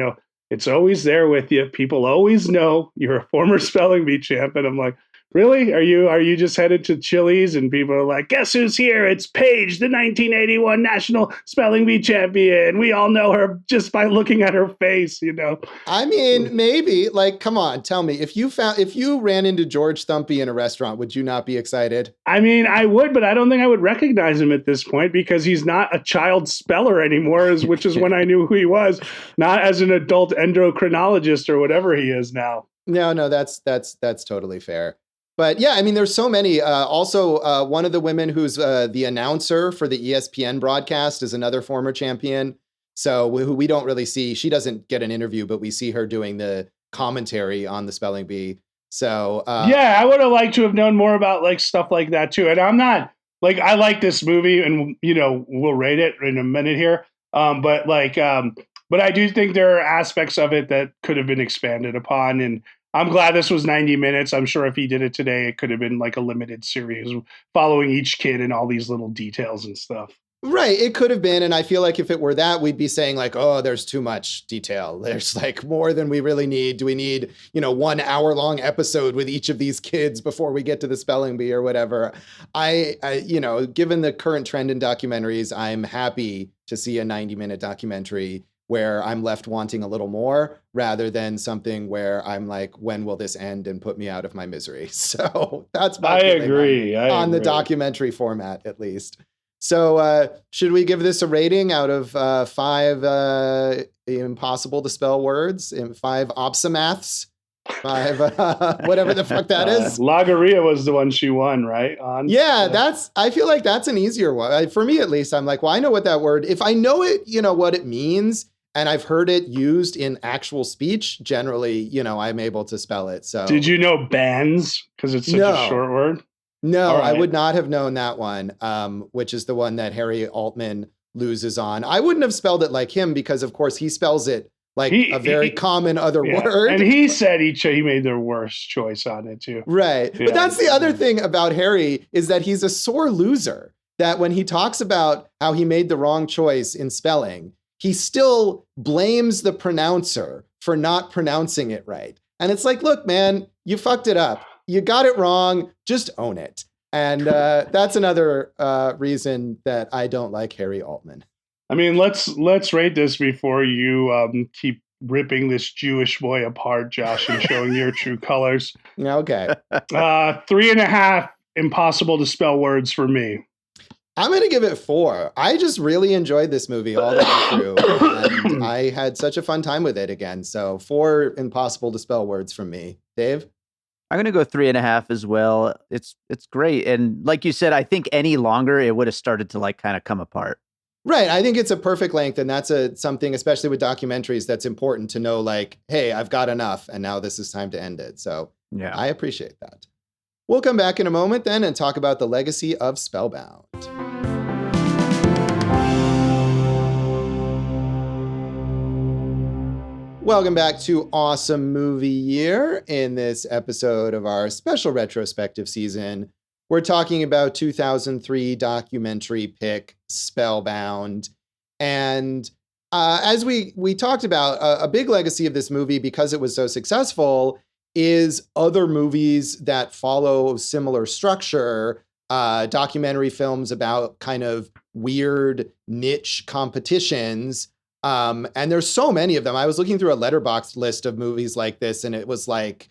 it's always there with you. People always know you're a former spelling bee champ. And I'm like, really? Are you just headed to Chili's and people are like, guess who's here? It's Paige, the 1981 National Spelling Bee champion. We all know her just by looking at her face, I mean, maybe. Like, come on, tell me. If you ran into George Thumpy in a restaurant, would you not be excited? I mean, I would, but I don't think I would recognize him at this point because he's not a child speller anymore, which is when I knew who he was, not as an adult endocrinologist or whatever he is now. No, that's totally fair. But yeah, I mean, there's so many. Also, one of the women who's the announcer for the ESPN broadcast is another former champion. So who we don't really see. She doesn't get an interview, but we see her doing the commentary on the spelling bee. So yeah, I would have liked to have known more about like stuff like that too. And I'm not like, I like this movie, and we'll rate it in a minute here. But like But I do think there are aspects of it that could have been expanded upon. And I'm glad this was 90 minutes. I'm sure if he did it today, it could have been like a limited series following each kid and all these little details and stuff. Right. It could have been. And I feel like if it were that, we'd be saying like, oh, there's too much detail. There's like more than we really need. Do we need, 1 hour long episode with each of these kids before we get to the spelling bee or whatever? I given the current trend in documentaries, I'm happy to see a 90-minute documentary where I'm left wanting a little more rather than something where I'm like, when will this end and put me out of my misery? So that's my feeling on the documentary format, at least. So should we give this a rating out of 5 impossible to spell words, 5 opsomaths, 5 whatever the fuck that is? Lagaria was the one she won, right? I feel like that's an easier one. For me, at least, I'm like, well, I know what that word, if I know it, what it means, and I've heard it used in actual speech, generally, I'm able to spell it. So did you know bands? Because it's such a short word. No, right. I would not have known that one, which is the one that Harry Altman loses on. I wouldn't have spelled it like him because, of course, he spells it like a very common other word. And he said he made the worst choice on it, too. Right. Yeah. But that's the other thing about Harry is that he's a sore loser, that when he talks about how he made the wrong choice in spelling, he still blames the pronouncer for not pronouncing it right. And it's like, look, man, you fucked it up. You got it wrong. Just own it. And that's another reason that I don't like Harry Altman. I mean, let's rate this before you keep ripping this Jewish boy apart, Josh, and showing your true colors. Okay. 3.5 impossible to spell words for me. I'm going to give it 4. I just really enjoyed this movie all the way through. And I had such a fun time with it again. So 4 impossible to spell words from me. Dave? I'm going to go 3.5 as well. It's great. And like you said, I think any longer, it would have started to like kind of come apart. Right. I think it's a perfect length. And that's something, especially with documentaries, that's important to know, like, hey, I've got enough. And now this is time to end it. So yeah, I appreciate that. We'll come back in a moment then and talk about the legacy of Spellbound. Welcome back to Awesome Movie Year. In this episode of our special retrospective season, we're talking about 2003 documentary pick Spellbound. And as we talked about, a big legacy of this movie, because it was so successful, is other movies that follow similar structure, documentary films about kind of weird niche competitions. And there's so many of them. I was looking through a Letterboxd list of movies like this, and it was like,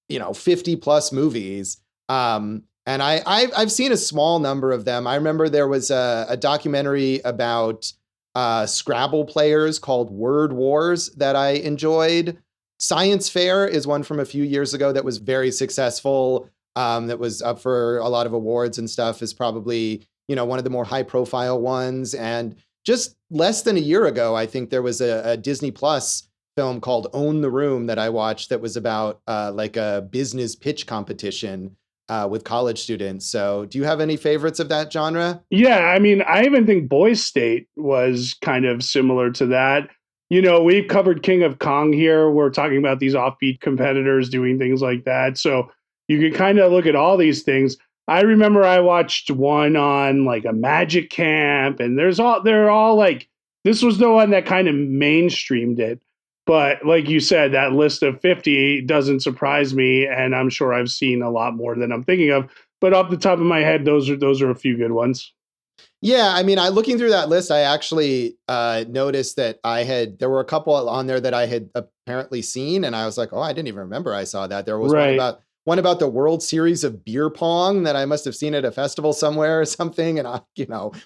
50 plus movies. And I've seen a small number of them. I remember there was a documentary about Scrabble players called Word Wars that I enjoyed. Science Fair is one from a few years ago that was very successful. That was up for a lot of awards and stuff, is probably, one of the more high profile ones. And just less than a year ago, I think there was a Disney Plus film called Own the Room that I watched that was about like a business pitch competition with college students. So do you have any favorites of that genre? Yeah, I mean, I even think Boys State was kind of similar to that. We've covered King of Kong here. We're talking about these offbeat competitors doing things like that. So you can kind of look at all these things. I remember I watched one on like a magic camp, and they're all like, this was the one that kind of mainstreamed it. But like you said, that list of 50 doesn't surprise me, and I'm sure I've seen a lot more than I'm thinking of. But off the top of my head, those are a few good ones. Yeah, I mean, looking through that list, I actually noticed that there were a couple on there that I had apparently seen, and I was like, oh, I didn't even remember I saw that. There was one about the World Series of Beer Pong that I must have seen at a festival somewhere or something, and I,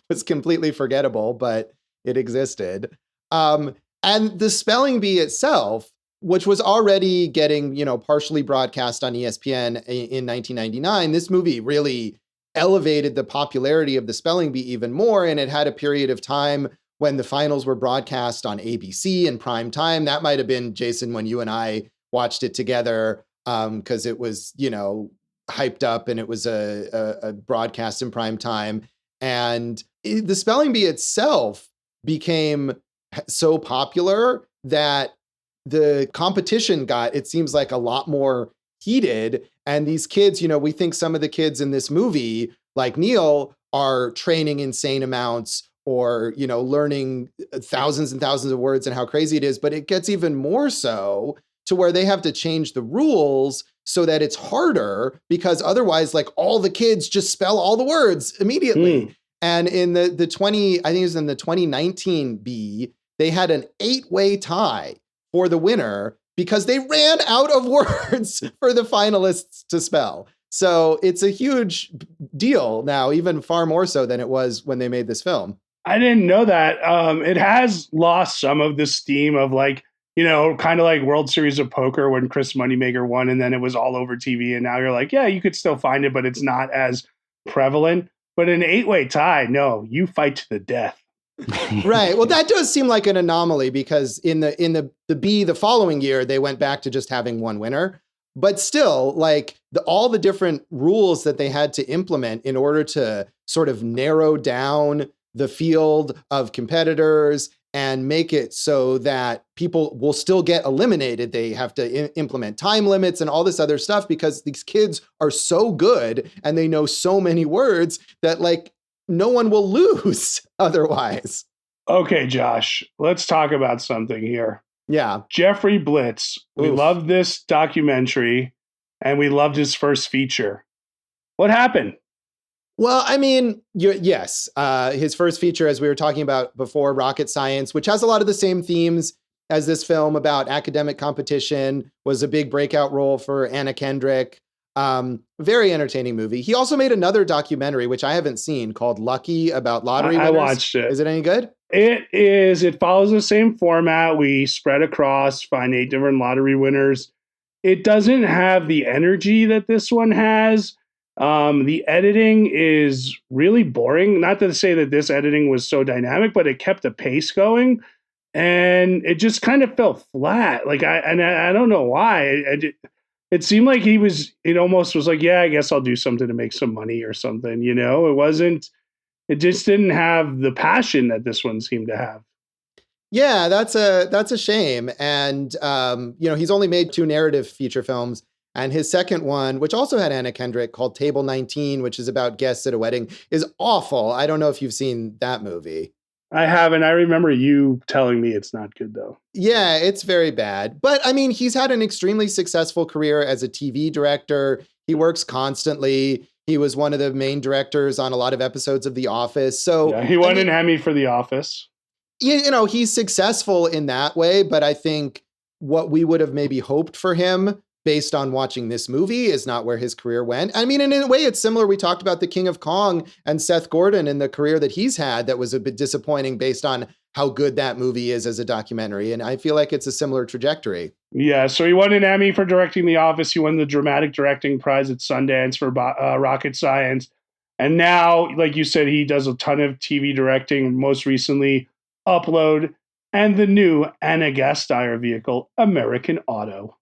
was completely forgettable, but it existed. And the Spelling Bee itself, which was already getting, partially broadcast on ESPN in 1999, this movie really elevated the popularity of the Spelling Bee even more. And it had a period of time when the finals were broadcast on ABC in prime time. That might have been, Jason, when you and I watched it together, because it was, hyped up and it was a broadcast in prime time. And the Spelling Bee itself became so popular that the competition got, it seems like, a lot more heated. And these kids, we think some of the kids in this movie, like Neil, are training insane amounts or, learning thousands and thousands of words and how crazy it is. But it gets even more so to where they have to change the rules so that it's harder, because otherwise, like, all the kids just spell all the words immediately. And in the 20, I think it was in the 2019 B, they had an 8-way tie for the winner because they ran out of words for the finalists to spell. So it's a huge deal now, even far more so than it was when they made this film. I didn't know that. It has lost some of the steam of, like, kind of like World Series of Poker when Chris Moneymaker won and then it was all over TV. And now you're like, yeah, you could still find it, but it's not as prevalent. But an 8-way tie, no, you fight to the death. Right. Well, that does seem like an anomaly, because in the B the following year, they went back to just having one winner. But still, like, all the different rules that they had to implement in order to sort of narrow down the field of competitors and make it so that people will still get eliminated. They have to implement time limits and all this other stuff, because these kids are so good and they know so many words that, like, no one will lose otherwise. Okay, Josh, let's talk about something here. Yeah. Jeffrey Blitz. We Oof. loved this documentary and we loved his first feature. What happened? Well, I mean, yes, his first feature, as we were talking about before, Rocket Science, which has a lot of the same themes as this film about academic competition, was a big breakout role for Anna Kendrick. Very entertaining movie. He also made another documentary, which I haven't seen, called Lucky, about lottery winners. I watched it. Is it any good? It is. It follows the same format. We spread across, find 8 different lottery winners. It doesn't have the energy that this one has. The editing is really boring. Not to say that this editing was so dynamic, but it kept the pace going, and it just kind of fell flat. Like, I don't know why. It seemed like it almost was like, yeah, I guess I'll do something to make some money or something. It just didn't have the passion that this one seemed to have. Yeah, that's a shame. And, he's only made 2 narrative feature films. And his second one, which also had Anna Kendrick, called Table 19, which is about guests at a wedding, is awful. I don't know if you've seen that movie. I haven't. I remember you telling me it's not good, though. Yeah, it's very bad. But I mean, he's had an extremely successful career as a TV director. He works constantly. He was one of the main directors on a lot of episodes of The Office. So yeah, he won an Emmy for The Office. He's successful in that way. But I think what we would have maybe hoped for him based on watching this movie is not where his career went. I mean, in a way, it's similar. We talked about The King of Kong and Seth Gordon and the career that he's had that was a bit disappointing based on how good that movie is as a documentary. And I feel like it's a similar trajectory. Yeah, so he won an Emmy for directing The Office. He won the Dramatic Directing Prize at Sundance for Rocket Science. And now, like you said, he does a ton of TV directing, most recently Upload and the new Anna Gasteyer vehicle, American Auto.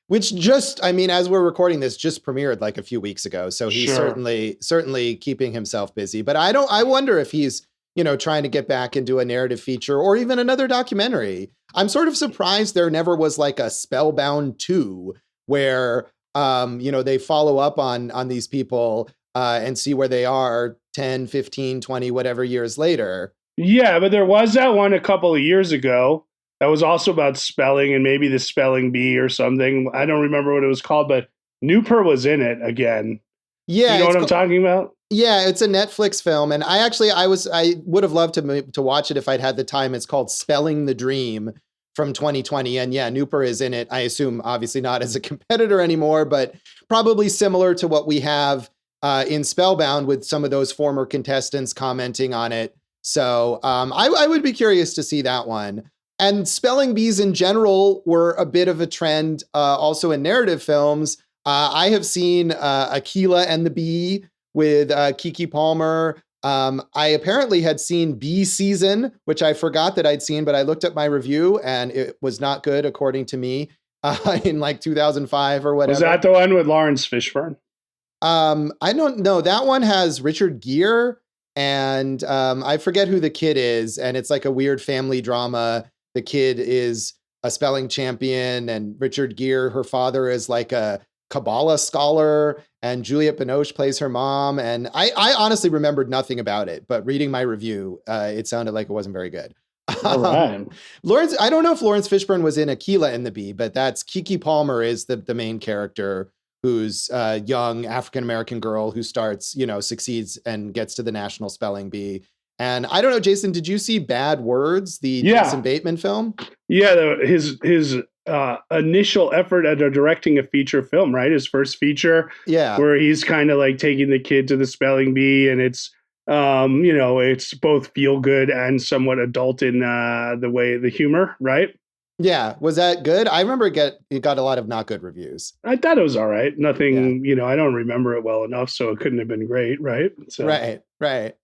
Which just, I mean, as we're recording this, just premiered like a few weeks ago. So he's certainly keeping himself busy. But I wonder if he's, trying to get back into a narrative feature or even another documentary. I'm sort of surprised there never was like a Spellbound 2 where, they follow up on these people and see where they are 10, 15, 20, whatever years later. Yeah, but there was that one a couple of years ago that was also about spelling and maybe the spelling bee or something. I don't remember what it was called, but Nooper was in it again. Yeah. You know what I'm talking about? Yeah, it's a Netflix film. And I would have loved to watch it if I'd had the time. It's called Spelling the Dream from 2020. And yeah, Nooper is in it. I assume obviously not as a competitor anymore, but probably similar to what we have in Spellbound with some of those former contestants commenting on it. So I would be curious to see that one. And spelling bees in general were a bit of a trend also in narrative films. I have seen Aquila and the Bee with Keke Palmer. I apparently had seen Bee Season, which I forgot that I'd seen, but I looked at my review and it was not good, according to me, in like 2005 or whatever. Was that the one with Lawrence Fishburne? I don't know. That one has Richard Gere And I forget who the kid is, and it's like a weird family drama. The kid is a spelling champion, and Richard Gere, her father, is like a Kabbalah scholar, and Juliette Binoche plays her mom. And I honestly remembered nothing about it, but reading my review, it sounded like it wasn't very good. All right. Lawrence, I don't know if Lawrence Fishburne was in Aquila and the Bee, but that's Keke Palmer is the main character, who's a young African-American girl who starts, succeeds and gets to the National Spelling Bee. And I don't know, Jason, did you see Bad Words, the Jason Bateman film? Yeah, his initial effort at directing a feature film, right? His first feature, where he's kind of like taking the kid to the spelling bee, and it's it's both feel good and somewhat adult in the humor, right? Yeah, was that good? I remember it got a lot of not good reviews. I thought it was all right. Nothing, I don't remember it well enough, so it couldn't have been great, right? So. Right.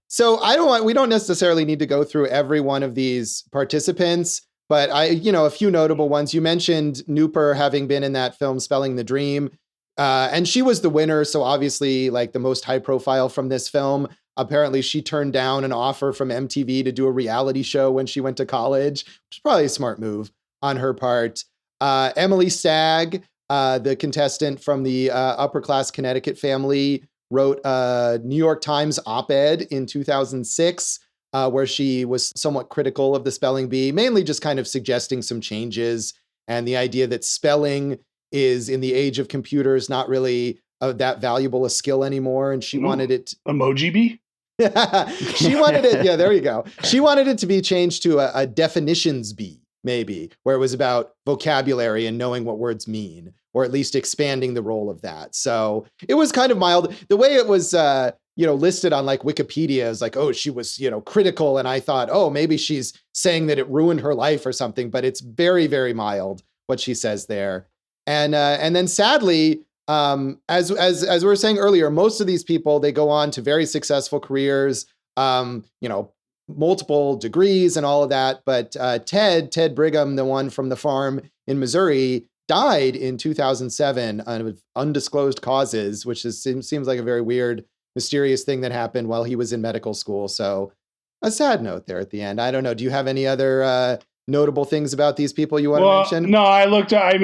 So we don't necessarily need to go through every one of these participants, but a few notable ones. You mentioned Nooper having been in that film Spelling the Dream, and she was the winner, so obviously like the most high profile from this film. Apparently she turned down an offer from MTV to do a reality show when she went to college, which is probably a smart move on her part. Emily Stagg, the contestant from the upper class Connecticut family, wrote a New York Times op-ed in 2006 where she was somewhat critical of the spelling bee, mainly just kind of suggesting some changes and the idea that spelling is, in the age of computers, not really that valuable a skill anymore. And she wanted it... Emoji bee? She wanted it. Yeah, there you go. She wanted it to be changed to a definitions bee, maybe, where it was about vocabulary and knowing what words mean, or at least expanding the role of that. So it was kind of mild. The way it was, listed on like Wikipedia is like, oh, she was, critical. And I thought, oh, maybe she's saying that it ruined her life or something, but it's very, very mild what she says there. And then sadly, as we were saying earlier, most of these people, they go on to very successful careers, multiple degrees and all of that. But Ted Brigham, the one from the farm in Missouri, died in 2007 of undisclosed causes, which seems like a very weird, mysterious thing that happened while he was in medical school. So a sad note there at the end. I don't know. Do you have any other notable things about these people you want to mention? No, I looked at,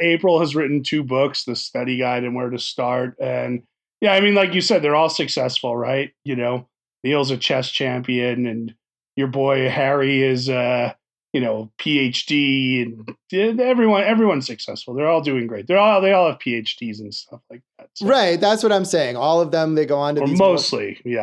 April has written 2 books, The Study Guide and Where to Start. And yeah, like you said, they're all successful, right? Neil's a chess champion, and your boy Harry is PhD, and everyone's successful. They're all doing great. They all have PhDs and stuff like that. So. Right. That's what I'm saying. All of them, they go on to these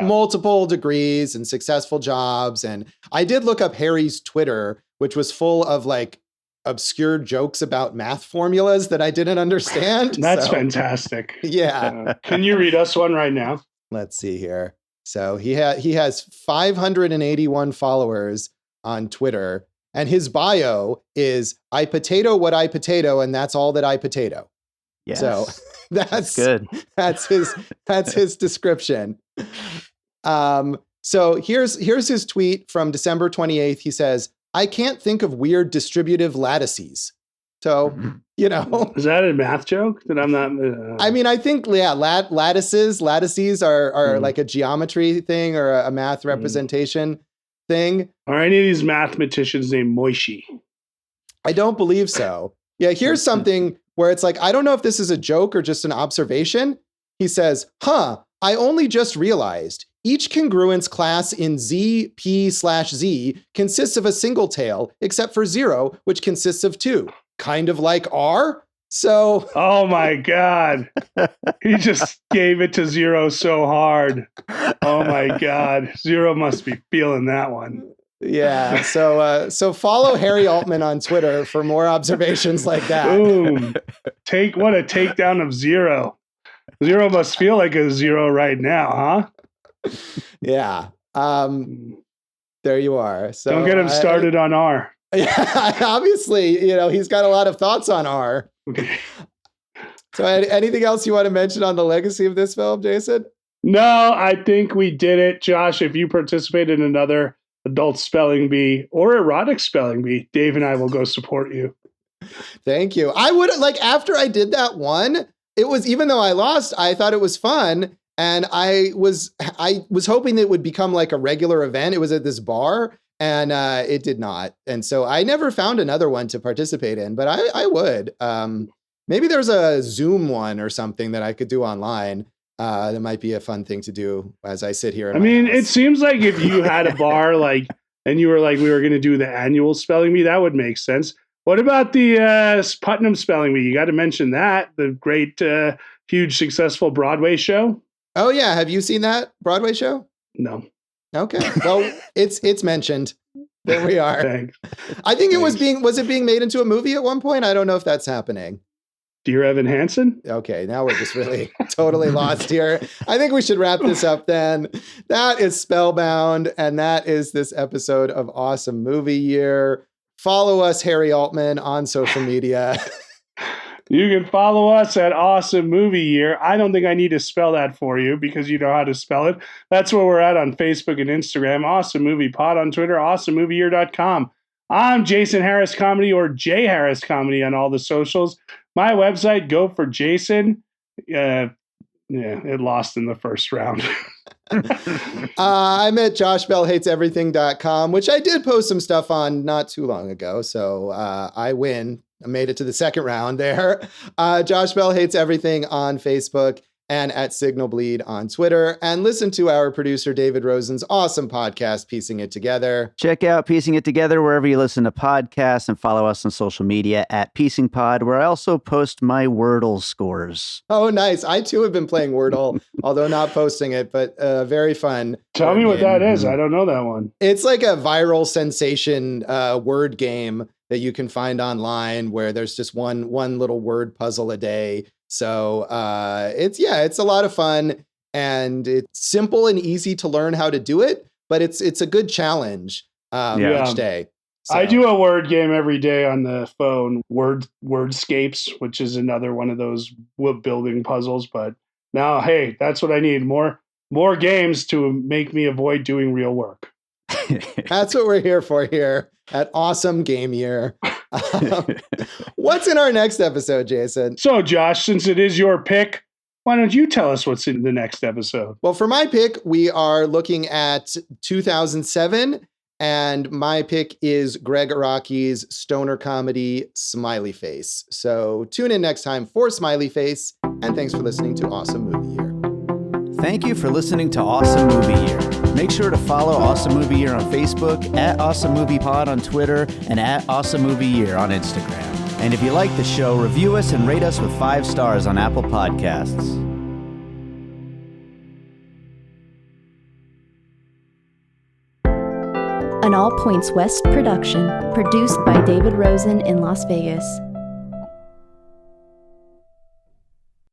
multiple degrees and successful jobs. And I did look up Harry's Twitter, which was full of like obscure jokes about math formulas that I didn't understand. That's fantastic. Yeah. Can you read us one right now? Let's see here. So he has 581 followers on Twitter, and his bio is "I potato what I potato, and that's all that I potato." Yes. So that's good. That's his description. So here's his tweet from December 28th. He says, "I can't think of weird distributive lattices." So, Is that a math joke that I'm not? I think, lattices are like a geometry thing or a math representation thing. Are any of these mathematicians named Moishi? I don't believe so. Yeah, here's something where it's like, I don't know if this is a joke or just an observation. He says, I only just realized each congruence class in Z, P/Z consists of a single tail, except for 0, which consists of 2. Kind of like R. So. Oh my God. He just gave it to 0 so hard. Oh my God. 0 must be feeling that one. Yeah. So follow Harry Altman on Twitter for more observations like that. Boom. What a takedown of 0. 0 must feel like a 0 right now, huh? Yeah. There you are. So don't get him started on R. Yeah, obviously, he's got a lot of thoughts on R. So anything else you want to mention on the legacy of this film, Jason? No, I think we did it. Josh, if you participate in another adult spelling bee or erotic spelling bee, Dave and I will go support you. Thank you. I would after I did that one, it was, even though I lost, I thought it was fun. And I was hoping it would become like a regular event. It was at this bar, and it did not. And so I never found another one to participate in, but I would. Maybe there's a Zoom one or something that I could do online. That might be a fun thing to do as I sit here. I mean, it seems like if you had a bar like, and you were like, we were going to do the annual spelling bee, that would make sense. What about the Putnam Spelling Bee? You got to mention that, the great, huge, successful Broadway show. Oh yeah, have you seen that Broadway show? No. Okay, well, it's mentioned. There we are. Thanks. I think it was being made into a movie at one point? I don't know if that's happening. Dear Evan Hansen? Okay, now we're just really totally lost here. I think we should wrap this up then. That is Spellbound, and that is this episode of Awesome Movie Year. Follow us, Harry Altman, on social media. You can follow us at Awesome Movie Year. I don't think I need to spell that for you because you know how to spell it. That's where we're at on Facebook and Instagram. Awesome Movie Pod on Twitter, awesomemovieyear.com. I'm Jason Harris Comedy, or J Harris Comedy on all the socials. My website, Go for Jason. It lost in the first round. I'm at joshbellhateseverything.com, which I did post some stuff on not too long ago. So I win. I made it to the second round there. Josh Bell Hates Everything on Facebook and at Signal Bleed on Twitter. And listen to our producer, David Rosen's awesome podcast, Piecing It Together. Check out Piecing It Together wherever you listen to podcasts, and follow us on social media at Piecing Pod, where I also post my Wordle scores. Oh, nice. I too have been playing Wordle, although not posting it, but very fun. Tell me what that is. I don't know that one. It's like a viral sensation word game that you can find online where there's just one little word puzzle a day. So it's a lot of fun, and it's simple and easy to learn how to do it, but it's a good challenge each day. So. I do a word game every day on the phone, Wordscapes, which is another one of those building puzzles. But now, hey, that's what I need. More games to make me avoid doing real work. That's what we're here for here at Awesome Game Year. What's in our next episode, Jason? So, Josh, since it is your pick, why don't you tell us what's in the next episode? Well, for my pick, we are looking at 2007, and my pick is Gregg Araki's stoner comedy, Smiley Face. So tune in next time for Smiley Face, and thanks for listening to Awesome Movie Year. Thank you for listening to Awesome Movie Year. Make sure to follow Awesome Movie Year on Facebook, at Awesome Movie Pod on Twitter, and at Awesome Movie Year on Instagram. And if you like the show, review us and rate us with 5 stars on Apple Podcasts. An All Points West production, produced by David Rosen in Las Vegas.